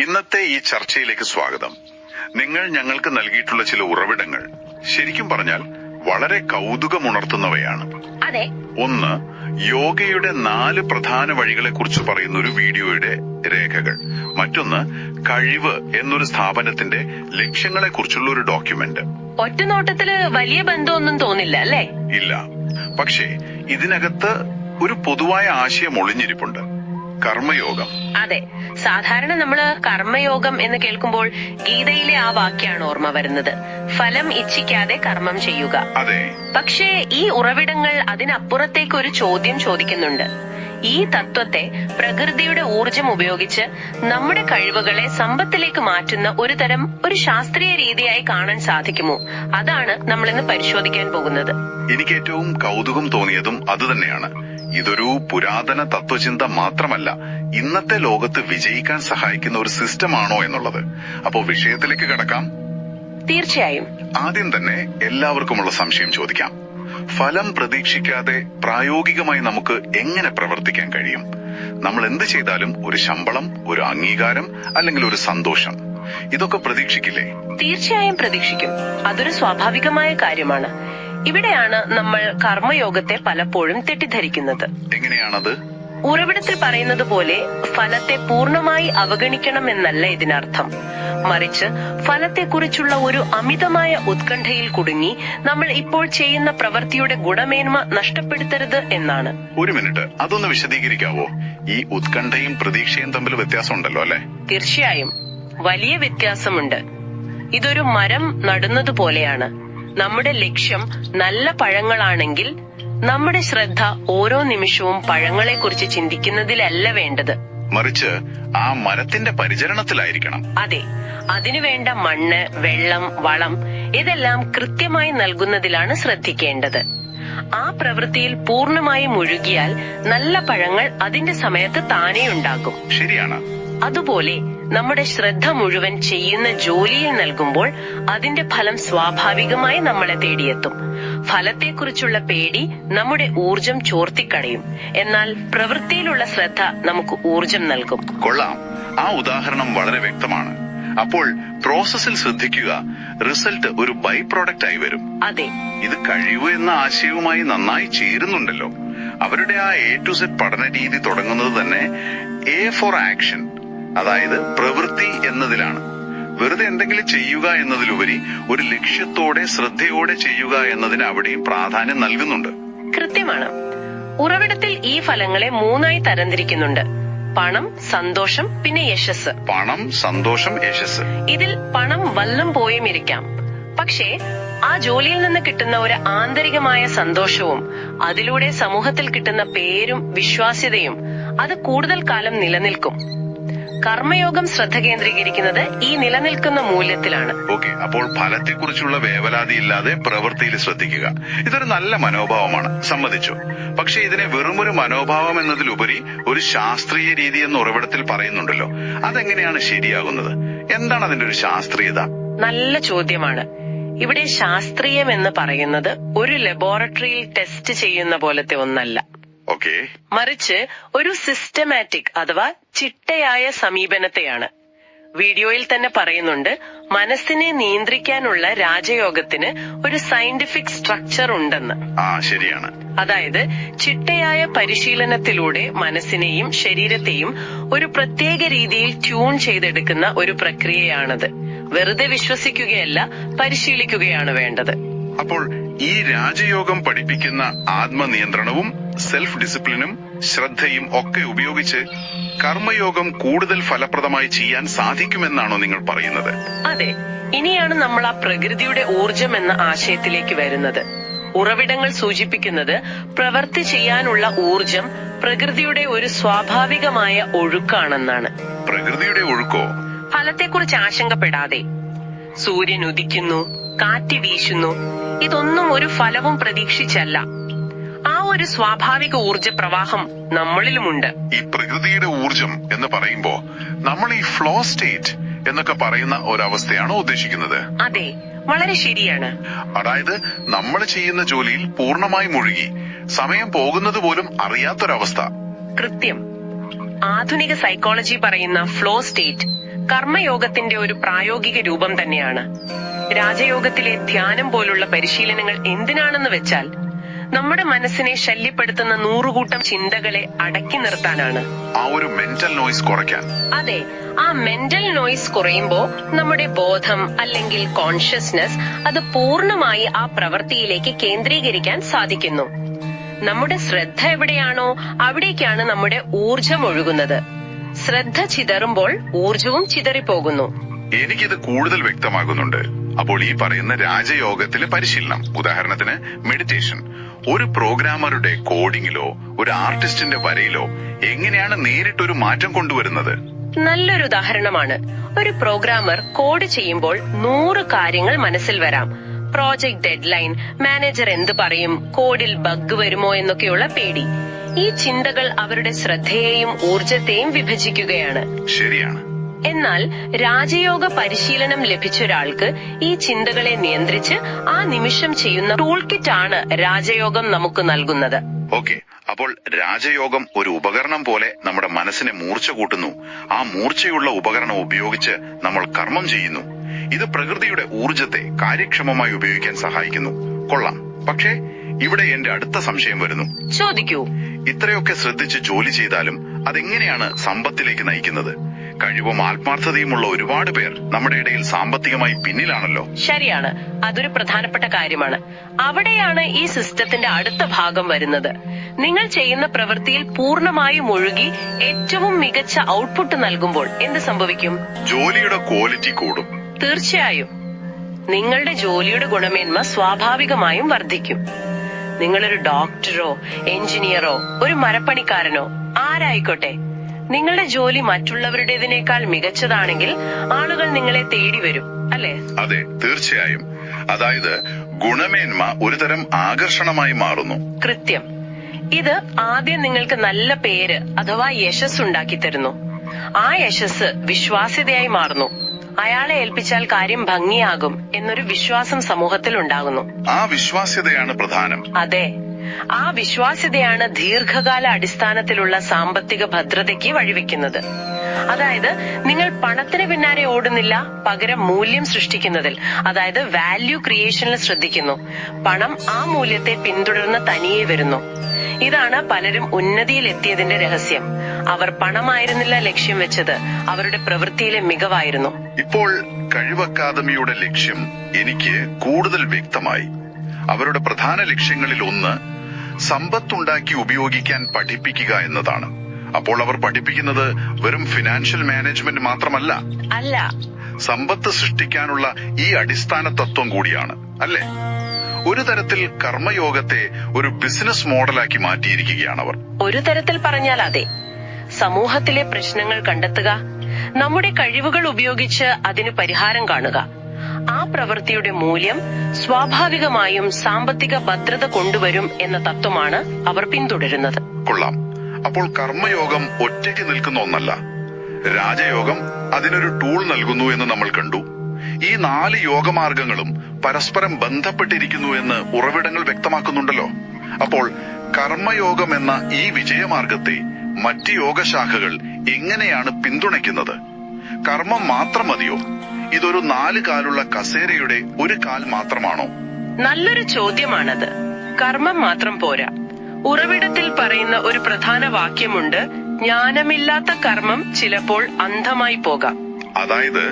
ഇന്നത്തെ ഈ ചർച്ചയിലേക്ക് സ്വാഗതം. നിങ്ങൾ ഞങ്ങൾക്ക് നൽകിയിട്ടുള്ള ചില ഉറവിടങ്ങൾ ശരിക്കും പറഞ്ഞാൽ വളരെ കൗതുകമുണർത്തുന്നവയാണ്. അതെ. ഒന്ന്, യോഗയുടെ 4 പ്രധാന വഴികളെക്കുറിച്ച് പറയുന്ന ഒരു വീഡിയോയുടെ രേഖകൾ. മറ്റൊന്ന്, കഴിവ് എന്നൊരു സ്ഥാപനത്തിന്റെ ലക്ഷ്യങ്ങളെക്കുറിച്ചുള്ള ഒരു ഡോക്യുമെന്റ്. ഒറ്റനോട്ടത്തില് വലിയ ബന്ധമൊന്നും തോന്നില്ല അല്ലേ? ഇല്ല, പക്ഷേ ഇതിനകത്ത് ഒരു പൊതുവായ ആശയം ഒളിഞ്ഞിരിപ്പുണ്ട്: കർമ്മയോഗം. അതെ, സാധാരണ നമ്മള് കർമ്മയോഗം എന്ന് കേൾക്കുമ്പോൾ ഗീതയിലെ ആ വാക്യാണ് ഓർമ്മ വരുന്നത്, ഫലം ഇച്ഛിക്കാതെ കർമ്മം ചെയ്യുക. അതെ. പക്ഷേ ഈ ഉറവിടങ്ങൾ അതിനപ്പുറത്തേക്ക് ഒരു ചോദ്യം ചോദിക്കുന്നുണ്ട്. ഈ തത്വത്തെ പ്രകൃതിയുടെ ഊർജം ഉപയോഗിച്ച് നമ്മുടെ കഴിവുകളെ സമ്പത്തിലേക്ക് മാറ്റുന്ന ഒരു ശാസ്ത്രീയ രീതിയായി കാണാൻ സാധിക്കുമോ? അതാണ് നമ്മളിന്ന് പരിശോധിക്കാൻ പോകുന്നത്. എനിക്ക് ഏറ്റവും കൗതുകം തോന്നിയതും അതുതന്നെയാണ്. ഇതൊരു പുരാതന തത്വചിന്ത മാത്രമല്ല, ഇന്നത്തെ ലോകത്ത് വിജയിക്കാൻ സഹായിക്കുന്ന ഒരു സിസ്റ്റമാണോ എന്നുള്ളത്. അപ്പോ വിഷയത്തിലേക്ക് കടക്കാം. തീർച്ചയായും. ആദ്യം തന്നെ എല്ലാവർക്കുമുള്ള സംശയം ചോദിക്കാം. ഫലം പ്രതീക്ഷിക്കാതെ പ്രായോഗികമായി നമുക്ക് എങ്ങനെ പ്രവർത്തിക്കാൻ കഴിയും? നമ്മൾ എന്ത് ചെയ്താലും ഒരു ശമ്പളം, ഒരു അംഗീകാരം, അല്ലെങ്കിൽ ഒരു സന്തോഷം, ഇതൊക്കെ പ്രതീക്ഷിക്കില്ലേ? തീർച്ചയായും പ്രതീക്ഷിക്കും. അതൊരു സ്വാഭാവികമായ കാര്യമാണ്. ഇവിടെയാണ് നമ്മൾ കർമ്മയോഗത്തെ പലപ്പോഴും തെറ്റിദ്ധരിക്കുന്നത്. എങ്ങനെയാണത്? ഉറവിടത്തിൽ പറയുന്നത് പോലെ ഫലത്തെ പൂർണ്ണമായി അവഗണിക്കണമെന്നല്ല ഇതിനർത്ഥം. മറിച്ച് ഫലത്തെക്കുറിച്ചുള്ള ഒരു അമിതമായ ഉത്കണ്ഠയിൽ കുടുങ്ങി നമ്മൾ ഇപ്പോൾ ചെയ്യുന്ന പ്രവൃത്തിയുടെ ഗുണമേന്മ നഷ്ടപ്പെടുത്തരുത് എന്നാണ്. ഒരു മിനിറ്റ്, അതൊന്ന് വിശദീകരിക്കാവോ? ഈ ഉത്കണ്ഠയും പ്രതീക്ഷയും തമ്മിൽ വ്യത്യാസമുണ്ടല്ലോ അല്ലെ? തീർച്ചയായും വലിയ വ്യത്യാസമുണ്ട്. ഇതൊരു മരം നടുന്നത് പോലെയാണ്. നമ്മുടെ ലക്ഷ്യം നല്ല പഴങ്ങളാണെങ്കിൽ നമ്മുടെ ശ്രദ്ധ ഓരോ നിമിഷവും പഴങ്ങളെക്കുറിച്ച് ചിന്തിക്കുന്നതിലല്ല വേണ്ടത്, മറിച്ച് ആ മരത്തിന്റെ പരിചരണത്തിലായിരിക്കണം. അതെ, അതിനുവേണ്ട മണ്ണ്, വെള്ളം, വളം ഇതെല്ലാം കൃത്യമായി നൽകുന്നതിലാണ് ശ്രദ്ധിക്കേണ്ടത്. ആ പ്രവൃത്തിയിൽ പൂർണ്ണമായി മുഴുകിയാൽ നല്ല പഴങ്ങൾ അതിന്റെ സമയത്ത് താനേ ഉണ്ടാകും. ശരിയാണ്. അതുപോലെ നമ്മുടെ ശ്രദ്ധ മുഴുവൻ ചെയ്യുന്ന ജോലിയിൽ നൽകുമ്പോൾ അതിന്റെ ഫലം സ്വാഭാവികമായി നമ്മളെ തേടിയെത്തും. ഫലത്തെക്കുറിച്ചുള്ള പേടി നമ്മുടെ ഊർജം ചോർത്തിക്കളയും, എന്നാൽ പ്രവൃത്തിയിലുള്ള ശ്രദ്ധ നമുക്ക് ഊർജം നൽകും. കൊള്ളാം, ആ ഉദാഹരണം വളരെ വ്യക്തമാണ്. അപ്പോൾ പ്രോസസ്സിൽ ശ്രദ്ധിക്കുക, റിസൾട്ട് ഒരു ബൈ പ്രോഡക്റ്റ് ആയി വരും. അതെ, ഇത് കഴിവ് എന്ന ആശയവുമായി നന്നായി ചേരുന്നുണ്ടല്ലോ. അവരുടെ ആ A to Z പഠന രീതി തുടങ്ങുന്നത് തന്നെ A for ആക്ഷൻ, അതായത് പ്രവൃത്തി എന്നതിലാണ്. വെറുതെ എന്തെങ്കിലും ചെയ്യുക എന്നതിലുപരി ഒരു ലക്ഷ്യത്തോടെ ശ്രദ്ധയോടെ ചെയ്യുക എന്നതിന് അവിടെയും പ്രാധാന്യം നൽകുന്നുണ്ട്. കൃത്യമാണ്. ഉറവിടത്തിൽ ഈ ഫലങ്ങളെ 3ആയി തരംതിരിക്കുന്നുണ്ട്: പണം, സന്തോഷം, പിന്നെ യശസ്. പണം, സന്തോഷം, യശസ്. ഇതിൽ പണം വല്ലം പോയും ഇരിക്കാം, പക്ഷേ ആ ജോലിയിൽ നിന്ന് കിട്ടുന്ന ഒരു ആന്തരികമായ സന്തോഷവും അതിലൂടെ സമൂഹത്തിൽ കിട്ടുന്ന പേരും വിശ്വാസ്യതയും അത് കൂടുതൽ കാലം നിലനിൽക്കും. കർമ്മയോഗം ശ്രദ്ധ കേന്ദ്രീകരിക്കുന്നത് ഈ നിലനിൽക്കുന്ന മൂല്യത്തിലാണ്. ഓക്കെ, അപ്പോൾ ഫലത്തെക്കുറിച്ചുള്ള വേവലാതിയില്ലാതെ പ്രവൃത്തിയിൽ ശ്രദ്ധിക്കുക. ഇതൊരു നല്ല മനോഭാവമാണ്, സമ്മതിച്ചു. പക്ഷെ ഇതിനെ വെറുമൊരു മനോഭാവം എന്നതിലുപരി ഒരു ശാസ്ത്രീയ രീതി എന്ന് ഉറവിടത്തിൽ പറയുന്നുണ്ടല്ലോ. അതെങ്ങനെയാണ് ശരിയാകുന്നത്? എന്താണ് അതിന്റെ ഒരു ശാസ്ത്രീയത? നല്ല ചോദ്യമാണ്. ഇവിടെ ശാസ്ത്രീയം എന്ന് പറയുന്നത് ഒരു ലബോറട്ടറിയിൽ ടെസ്റ്റ് ചെയ്യുന്ന പോലത്തെ ഒന്നല്ല. മറിച്ച് ഒരു സിസ്റ്റമാറ്റിക് അഥവാ ചിട്ടയായ സമീപനത്തെയാണ്. വീഡിയോയിൽ തന്നെ പറയുന്നുണ്ട്, മനസ്സിനെ നിയന്ത്രിക്കാനുള്ള രാജയോഗത്തിന് ഒരു സയന്റിഫിക് സ്ട്രക്ചർ ഉണ്ടെന്ന്. ശരിയാണ്. അതായത് ചിട്ടയായ പരിശീലനത്തിലൂടെ മനസ്സിനെയും ശരീരത്തെയും ഒരു പ്രത്യേക രീതിയിൽ ട്യൂൺ ചെയ്തെടുക്കുന്ന ഒരു പ്രക്രിയയാണത്. വെറുതെ വിശ്വസിക്കുകയല്ല, പരിശീലിക്കുകയാണ് വേണ്ടത്. അപ്പോൾ ഈ രാജയോഗം പഠിപ്പിക്കുന്ന ആത്മനിയന്ത്രണവും സെൽഫ് ഡിസിപ്ലിനും ശ്രദ്ധയും ഒക്കെ ഉപയോഗിച്ച് കർമ്മയോഗം കൂടുതൽ ഫലപ്രദമായി ചെയ്യാൻ സാധിക്കുമെന്നാണോ നിങ്ങൾ പറയുന്നത്? അതെ, ഇനിയാണ് നമ്മൾ ആ പ്രകൃതിയുടെ ഊർജം എന്ന ആശയത്തിലേക്ക് വരുന്നത്. ഉറവിടങ്ങൾ സൂചിപ്പിക്കുന്നത് പ്രവൃത്തി ചെയ്യാനുള്ള ഊർജം പ്രകൃതിയുടെ ഒരു സ്വാഭാവികമായ ഒഴുക്കാണെന്നാണ്. പ്രകൃതിയുടെ ഒഴുക്കോ? ഫലത്തെക്കുറിച്ച് ആശങ്കപ്പെടാതെ. സൂര്യൻ ഉദിക്കുന്നു, കാറ്റ് വീശുന്നു, ഇതൊന്നും ഒരു ഫലവും പ്രതീക്ഷിച്ചല്ല. ആ ഒരു സ്വാഭാവിക ഊർജ പ്രവാഹം നമ്മളിലുമുണ്ട്. ഈ പ്രകൃതിയുടെ ഊർജം എന്ന് പറയുമ്പോ നമ്മൾ ഈ ഫ്ലോ സ്റ്റേറ്റ് എന്നൊക്കെ പറയുന്ന ഒരവസ്ഥയാണോ ഉദ്ദേശിക്കുന്നത്? അതെ, വളരെ ശരിയാണ്. അതായത് നമ്മൾ ചെയ്യുന്ന ജോലിയിൽ പൂർണ്ണമായി മുഴുകി സമയം പോകുന്നത് പോലും അറിയാത്തൊരവസ്ഥ. കൃത്യം. ആധുനിക സൈക്കോളജി പറയുന്ന ഫ്ലോ സ്റ്റേറ്റ് കർമ്മയോഗത്തിന്റെ ഒരു പ്രായോഗിക രൂപം തന്നെയാണ്. രാജയോഗത്തിലെ ധ്യാനം പോലുള്ള പരിശീലനങ്ങൾ എന്തിനാണെന്ന് വെച്ചാൽ നമ്മുടെ മനസ്സിനെ ശല്യപ്പെടുത്തുന്ന 100 കൂട്ടം ചിന്തകളെ അടക്കി നിർത്താനാണ്. ആ ഒരു മെന്റൽ നോയ്സ് കുറയ്ക്കാൻ. അതെ, ആ മെന്റൽ നോയ്സ് കുറയുമ്പോ നമ്മുടെ ബോധം അല്ലെങ്കിൽ കോൺഷ്യസ്നസ് അത് പൂർണ്ണമായി ആ പ്രവൃത്തിയിലേക്ക് കേന്ദ്രീകരിക്കാൻ സാധിക്കുന്നു. നമ്മുടെ ശ്രദ്ധ എവിടെയാണോ അവിടേക്കാണ് നമ്മുടെ ഊർജം ഒഴുകുന്നത്. ശ്രദ്ധ ചിതറുമ്പോൾ ഊർജവും ചിതറിപ്പോകുന്നു. എനിക്കിത് കൂടുതൽ വ്യക്തമാകുന്നുണ്ട്. അപ്പോൾ ഈ പറയുന്ന രാജയോഗത്തിലെ പരിശീലനം, ഉദാഹരണത്തിന് മെഡിറ്റേഷൻ, ഒരു പ്രോഗ്രാമറുടെ കോഡിങ്ങിലോ ഒരു ആർട്ടിസ്റ്റിന്റെ വരയിലോ എങ്ങനെയാണ് നേരിട്ടൊരു മാറ്റം കൊണ്ടുവരുന്നത്? നല്ലൊരു ഉദാഹരണമാണ്. ഒരു പ്രോഗ്രാമർ കോഡ് ചെയ്യുമ്പോൾ 100 കാര്യങ്ങൾ മനസ്സിൽ വരാം. പ്രോജക്ട് ഡെഡ്ലൈൻ, മാനേജർ എന്ത് പറയും, കോഡിൽ ബഗ് വരുമോ എന്നൊക്കെയുള്ള പേടി. ഈ ചിന്തകൾ അവരുടെ ശ്രദ്ധയെയും ഊർജത്തെയും വിഭജിക്കുകയാണ്. ശരിയാണ്. എന്നാൽ രാജയോഗ പരിശീലനം ലഭിച്ചൊരാൾക്ക് ഈ ചിന്തകളെ നിയന്ത്രിച്ച് ആ നിമിഷം ചെയ്യുന്ന ടൂൾ കിറ്റ് ആണ് രാജയോഗം നമുക്ക് നൽകുന്നത്. ഓക്കെ, അപ്പോൾ രാജയോഗം ഒരു ഉപകരണം പോലെ നമ്മുടെ മനസ്സിനെ മൂർച്ച കൂട്ടുന്നു. ആ മൂർച്ചയുള്ള ഉപകരണം ഉപയോഗിച്ച് നമ്മൾ കർമ്മം ചെയ്യുന്നു. ഇത് പ്രകൃതിയുടെ ഊർജത്തെ കാര്യക്ഷമമായി ഉപയോഗിക്കാൻ സഹായിക്കുന്നു. കൊള്ളാം. പക്ഷേ ഇവിടെ എന്റെ അടുത്ത സംശയം വരുന്നു. ചോദിക്കൂ. ഇത്രയൊക്കെ ശ്രദ്ധിച്ച് ജോലി ചെയ്താലും അതെങ്ങനെയാണ് സമ്പത്തിലേക്ക് നയിക്കുന്നത്? കഴിവും ആത്മാർത്ഥതയുമുള്ള ഒരുപാട് പേർ നമ്മുടെ ഇടയിൽ സാമ്പത്തികമായി പിന്നിലാണല്ലോ. ശരിയാണ്, അതൊരു പ്രധാനപ്പെട്ട കാര്യമാണ്. അവിടെയാണ് ഈ സിസ്റ്റത്തിന്റെ അടുത്ത ഭാഗം വരുന്നത്. നിങ്ങൾ ചെയ്യുന്ന പ്രവൃത്തിയിൽ പൂർണ്ണമായും ഒഴുകി ഏറ്റവും മികച്ച ഔട്ട്പുട്ട് നൽകുമ്പോൾ എന്ത് സംഭവിക്കും? ജോലിയുടെ ക്വാളിറ്റി കൂടും. തീർച്ചയായും നിങ്ങളുടെ ജോലിയുടെ ഗുണമേന്മ സ്വാഭാവികമായും വർദ്ധിക്കും. നിങ്ങളൊരു ഡോക്ടറോ എഞ്ചിനീയറോ ഒരു മരപ്പണിക്കാരനോ ആരായിക്കോട്ടെ, നിങ്ങളുടെ ജോലി മറ്റുള്ളവരുടേതിനേക്കാൾ മികച്ചതാണെങ്കിൽ ആളുകൾ നിങ്ങളെ തേടി വരും, അല്ലേ? അതെ, തീർച്ചയായും. അതായത് ഗുണമേന്മ ഒരുതരം ആകർഷണമായി മാറുന്നു. കൃത്യം. ഇത് ആദ്യം നിങ്ങൾക്ക് നല്ല പേര് അഥവാ യശസ് ഉണ്ടാക്കി തരുന്നു. ആ യശസ് വിശ്വാസ്യതയായി മാറുന്നു. അയാളെ ഏൽപ്പിച്ചാൽ കാര്യം ഭംഗിയാകും എന്നൊരു വിശ്വാസം സമൂഹത്തിൽ ഉണ്ടാകുന്നു. ആ വിശ്വാസ്യതയാണ് പ്രധാനം. അതെ, ആ വിശ്വാസ്യതയാണ് ദീർഘകാല അടിസ്ഥാനത്തിലുള്ള സാമ്പത്തിക ഭദ്രതയ്ക്ക് വഴിവെക്കുന്നത്. അതായത് നിങ്ങൾ പണത്തിന് പിന്നാലെ ഓടുന്നില്ല, പകരം മൂല്യം സൃഷ്ടിക്കുന്നതിൽ, അതായത് വാല്യൂ ക്രിയേഷനിൽ ശ്രദ്ധിക്കുന്നു. പണം ആ മൂല്യത്തെ പിന്തുടർന്ന് തനിയെ വരുന്നു. ഇതാണ് പലരും ഉന്നതിയിൽ എത്തിയതിന്റെ രഹസ്യം. അവർ പണമായിരുന്നില്ല ലക്ഷ്യം വെച്ചത്, അവരുടെ പ്രവൃത്തിയിലെ മികവായിരുന്നു. ഇപ്പോൾ കഴിവ് അക്കാദമിയുടെ ലക്ഷ്യം എനിക്ക് കൂടുതൽ വ്യക്തമായി. അവരുടെ പ്രധാന ലക്ഷ്യങ്ങളിൽ ഒന്ന് സമ്പത്തുണ്ടാക്കി ഉപയോഗിക്കാൻ പഠിപ്പിക്കുക എന്നതാണ്. അപ്പോൾ അവർ പഠിപ്പിക്കുന്നത് വെറും ഫിനാൻഷ്യൽ മാനേജ്മെന്റ് മാത്രമല്ല, അല്ല, സമ്പത്ത് സൃഷ്ടിക്കാനുള്ള ഈ അടിസ്ഥാന തത്വം കൂടിയാണ്, അല്ലേ? ഒരു തരത്തിൽ കർമ്മയോഗത്തെ ഒരു ബിസിനസ് മോഡലാക്കി മാറ്റിയിരിക്കുകയാണ് അവർ. ഒരു തരത്തിൽ പറഞ്ഞാൽ അതെ. സമൂഹത്തിലെ പ്രശ്നങ്ങൾ കണ്ടെത്തുക, നമ്മുടെ കഴിവുകൾ ഉപയോഗിച്ച് അതിന് പരിഹാരം കാണുക. ആ പ്രവൃത്തിയുടെ മൂല്യം സ്വാഭാവികമായും സാമ്പത്തിക ഭദ്രത കൊണ്ടുവരും എന്ന തത്വമാണ് അവർ പിന്തുടരുന്നത്. കൊള്ളാം. അപ്പോൾ കർമ്മയോഗം ഒറ്റയ്ക്ക് നിൽക്കുന്ന ഒന്നല്ല. രാജയോഗം അതിനൊരു ടൂൾ നൽകുന്നു എന്ന് നമ്മൾ കണ്ടു. ഈ 4 യോഗമാർഗങ്ങളും പരസ്പരം ബന്ധപ്പെട്ടിരിക്കുന്നു എന്ന് ഉറവിടങ്ങൾ വ്യക്തമാക്കുന്നുണ്ടല്ലോ. അപ്പോൾ കർമ്മയോഗം എന്ന ഈ വിജയമാർഗത്തെ മറ്റ് യോഗശാഖകൾ എങ്ങനെയാണ് പിന്തുണയ്ക്കുന്നത്? കർമ്മം മാത്രം മതിയോ? ഇതൊരു 4 കാലുള്ള കസേരയുടെ ഒരു കാൽ മാത്രമാണോ? നല്ലൊരു ചോദ്യമാണത്. കർമ്മം മാത്രം പോരാ. ഉറവിടത്തിൽ പറയുന്ന ഒരു പ്രധാന വാക്യമുണ്ട്: ജ്ഞാനമില്ലാത്ത കർമ്മം ചിലപ്പോൾ അന്ധമായി പോകാം. അതായത്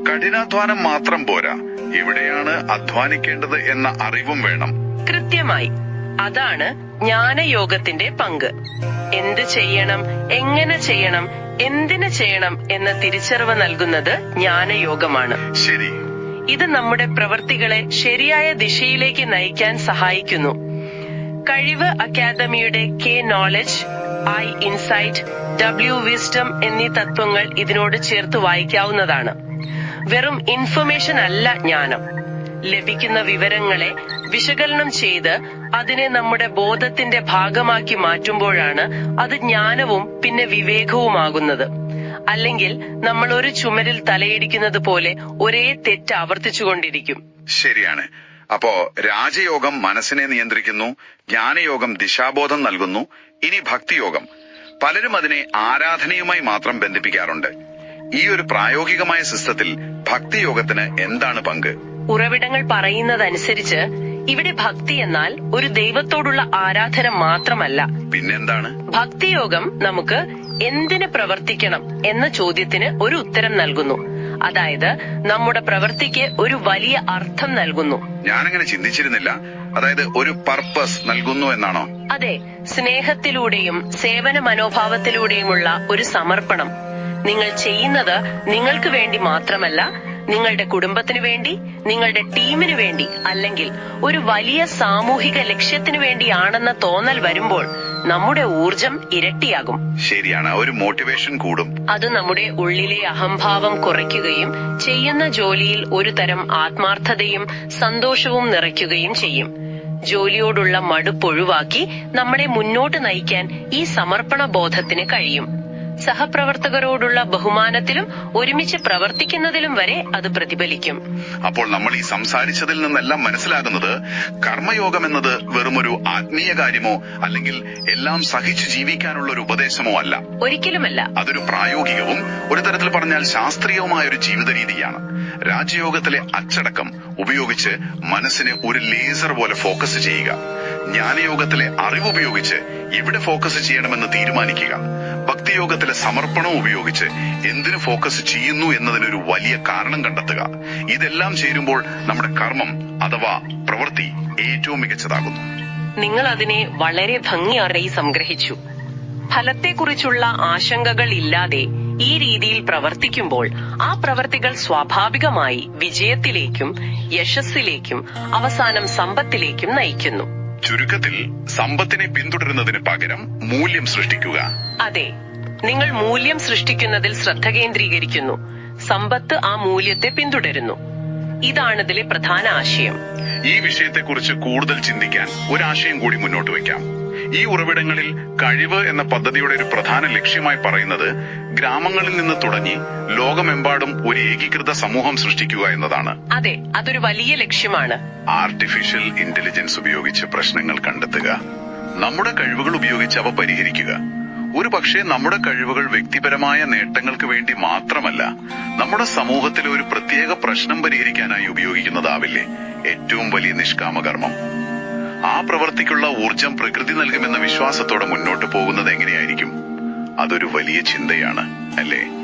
കഠിനാധ്വാനം മാത്രം പോരാ, എവിടെയാണ് അധ്വാനിക്കേണ്ടത് എന്ന അറിവും വേണം. കൃത്യമായി. അതാണ് ജ്ഞാനയോഗത്തിന്റെ പങ്ക്. എന്ത് ചെയ്യണം, എങ്ങനെ ചെയ്യണം, എന്തിനു ചെയ്യണം എന്ന തിരിച്ചറിവ് നൽകുന്നത് ജ്ഞാനയോഗമാണ്. ശരി. ഇത് നമ്മുടെ പ്രവൃത്തികളെ ശരിയായ ദിശയിലേക്ക് നയിക്കാൻ സഹായിക്കുന്നു. കഴിവ് അക്കാദമിയുടെ K knowledge, I insight, W wisdom എന്നീ തത്വങ്ങൾ ഇതിനോട് ചേർത്ത് വായിക്കാവുന്നതാണ്. വെറും ഇൻഫർമേഷൻ അല്ല ജ്ഞാനം. ലഭിക്കുന്ന വിവരങ്ങളെ വിശകലനം ചെയ്ത് അതിനെ നമ്മുടെ ബോധത്തിന്റെ ഭാഗമാക്കി മാറ്റുമ്പോഴാണ് അത് ജ്ഞാനവും പിന്നെ വിവേകവുമാകുന്നത്. അല്ലെങ്കിൽ നമ്മൾ ഒരു ചുമരിൽ തലയിടിക്കുന്നത് പോലെ ഒരേ തെറ്റ് ആവർത്തിച്ചുകൊണ്ടിരിക്കും. ശരിയാണ്. അപ്പോ രാജയോഗം മനസ്സിനെ നിയന്ത്രിക്കുന്നു, ജ്ഞാനയോഗം ദിശാബോധം നൽകുന്നു. ഇനി ഭക്തിയോഗം. പലരും അതിനെ ആരാധനയുമായി മാത്രം ബന്ധിപ്പിക്കാറുണ്ട്. ഈ ഒരു പ്രായോഗികമായ സിസ്റ്റത്തിൽ ഭക്തിയോഗത്തിന് എന്താണ് പങ്ക്? ഉറവിടങ്ങൾ പറയുന്നതനുസരിച്ച് ഇവിടെ ഭക്തി എന്നാൽ ഒരു ദൈവത്തോടുള്ള ആരാധന മാത്രമല്ല. പിന്നെന്താണ്? ഭക്തിയോഗം നമുക്ക് എന്തിന് പ്രവർത്തിക്കണം എന്ന ചോദ്യത്തിന് ഒരു ഉത്തരം നൽകുന്നു. അതായത് നമ്മുടെ പ്രവൃത്തിക്ക് ഒരു വലിയ അർത്ഥം നൽകുന്നു. ഞാനങ്ങനെ ചിന്തിച്ചിരുന്നില്ല. അതായത് ഒരു പർപ്പസ് നൽകുന്നു എന്നാണോ? അതെ, സ്നേഹത്തിലൂടെയും സേവന മനോഭാവത്തിലൂടെയുമുള്ള ഒരു സമർപ്പണം. നിങ്ങൾ ചെയ്യുന്നത് നിങ്ങൾക്ക് വേണ്ടി മാത്രമല്ല, നിങ്ങളുടെ കുടുംബത്തിനു വേണ്ടി, നിങ്ങളുടെ ടീമിനു വേണ്ടി, അല്ലെങ്കിൽ ഒരു വലിയ സാമൂഹിക ലക്ഷ്യത്തിനു വേണ്ടിയാണെന്ന തോന്നൽ വരുമ്പോൾ നമ്മുടെ ഊർജം ഇരട്ടിയാകും. ശരിയാണ്, ഒരു മോട്ടിവേഷൻ കൂടും. അത് നമ്മുടെ ഉള്ളിലെ അഹംഭാവം കുറയ്ക്കുകയും ചെയ്യുന്ന ജോലിയിൽ ഒരു തരം ആത്മാർത്ഥതയും സന്തോഷവും നിറയ്ക്കുകയും ചെയ്യും. ജോലിയോടുള്ള മടുപ്പൊഴിവാക്കി നമ്മളെ മുന്നോട്ട് നയിക്കാൻ ഈ സമർപ്പണ ബോധത്തിന് കഴിയും. സഹപ്രവർത്തകരോടുള്ള ബഹുമാനത്തിലും ഒരുമിച്ച് പ്രവർത്തിക്കുന്നതിലും വരെ അത് പ്രതിഫലിക്കും. അപ്പോൾ നമ്മൾ ഈ സംസാരിച്ചതിൽ നിന്നെല്ലാം മനസ്സിലാകുന്നത് കർമ്മയോഗം എന്നത് വെറുമൊരു ആത്മീയ കാര്യമോ അല്ലെങ്കിൽ എല്ലാം സഹിച്ചു ജീവിക്കാനുള്ള ഒരു ഉപദേശമോ അല്ല. ഒരിക്കലുമല്ല. അതൊരു പ്രായോഗികവും ഒരു തരത്തിൽ പറഞ്ഞാൽ ശാസ്ത്രീയവുമായ ഒരു ജീവിത രീതിയാണ്. രാജയോഗത്തിലെ അച്ചടക്കം ഉപയോഗിച്ച് മനസ്സിനെ ഒരു ലേസർ പോലെ ഫോക്കസ് ചെയ്യുക. ജ്ഞാനയോഗത്തിലെ അറിവ് ഉപയോഗിച്ച് ഇവിടെ ഫോക്കസ് ചെയ്യണമെന്ന് തീരുമാനിക്കുക. ഭക്തിയോഗത്തിലെ സമർപ്പണം ഉപയോഗിച്ച് എന്തിനു ഫോക്കസ് ചെയ്യുന്നു എന്നതിനൊരു വലിയ കാരണം കണ്ടെത്തുക. ഇതെല്ലാം ചേരുമ്പോൾ നമ്മുടെ കർമ്മം അഥവാ പ്രവൃത്തി ഏറ്റവും മികച്ചതാകുന്നു. നിങ്ങൾ അതിനെ വളരെ ഭംഗിയായി സംഗ്രഹിച്ചു. ഫലത്തെക്കുറിച്ചുള്ള ആശങ്കകൾ ഇല്ലാതെ ഈ രീതിയിൽ പ്രവർത്തിക്കുമ്പോൾ ആ പ്രവർത്തികൾ സ്വാഭാവികമായി വിജയത്തിലേക്കും യശസ്സിലേക്കും അവസാനം സമ്പത്തിലേക്കും നയിക്കുന്നു. ചുരുക്കത്തിൽ സമ്പത്തിനെ പിന്തുടരുന്നതിന് പകരം മൂല്യം സൃഷ്ടിക്കുക. അതെ, നിങ്ങൾ മൂല്യം സൃഷ്ടിക്കുന്നതിൽ ശ്രദ്ധ കേന്ദ്രീകരിക്കുന്നു. സമ്പത്ത് ആ മൂല്യത്തെ പിന്തുടരുന്നു. ഇതാണിതിലെ പ്രധാന ആശയം. ഈ വിഷയത്തെക്കുറിച്ച് കൂടുതൽ ചിന്തിക്കാൻ ഒരാശയം കൂടി മുന്നോട്ട് വയ്ക്കാം. ഈ ഉറവിടങ്ങളിൽ കഴിവ് എന്ന പദ്ധതിയുടെ ഒരു പ്രധാന ലക്ഷ്യമായി പറയുന്നത് ഗ്രാമങ്ങളിൽ നിന്ന് തുടങ്ങി ലോകമെമ്പാടും ഒരു ഏകീകൃത സമൂഹം സൃഷ്ടിക്കുക എന്നതാണ്. അതെ, അതൊരു വലിയ ലക്ഷ്യമാണ്. ആർട്ടിഫിഷ്യൽ ഇന്റലിജൻസ് ഉപയോഗിച്ച് പ്രശ്നങ്ങൾ കണ്ടെത്തുക, നമ്മുടെ കഴിവുകൾ ഉപയോഗിച്ച് അവ പരിഹരിക്കുക. ഒരു പക്ഷേ നമ്മുടെ കഴിവുകൾ വ്യക്തിപരമായ നേട്ടങ്ങൾക്ക് വേണ്ടി മാത്രമല്ല, നമ്മുടെ സമൂഹത്തിലെ ഒരു പ്രത്യേക പ്രശ്നം പരിഹരിക്കാനായി ഉപയോഗിക്കുന്നതാവില്ലേ ഏറ്റവും വലിയ നിഷ്കാമകർമ്മം. ആ പ്രവൃത്തിക്കുള്ള ഊർജം പ്രകൃതി നൽകുമെന്ന വിശ്വാസത്തോടെ മുന്നോട്ട് പോകുന്നത് എങ്ങനെയായിരിക്കും? അതൊരു വലിയ ചിന്തയാണ്, അല്ലേ?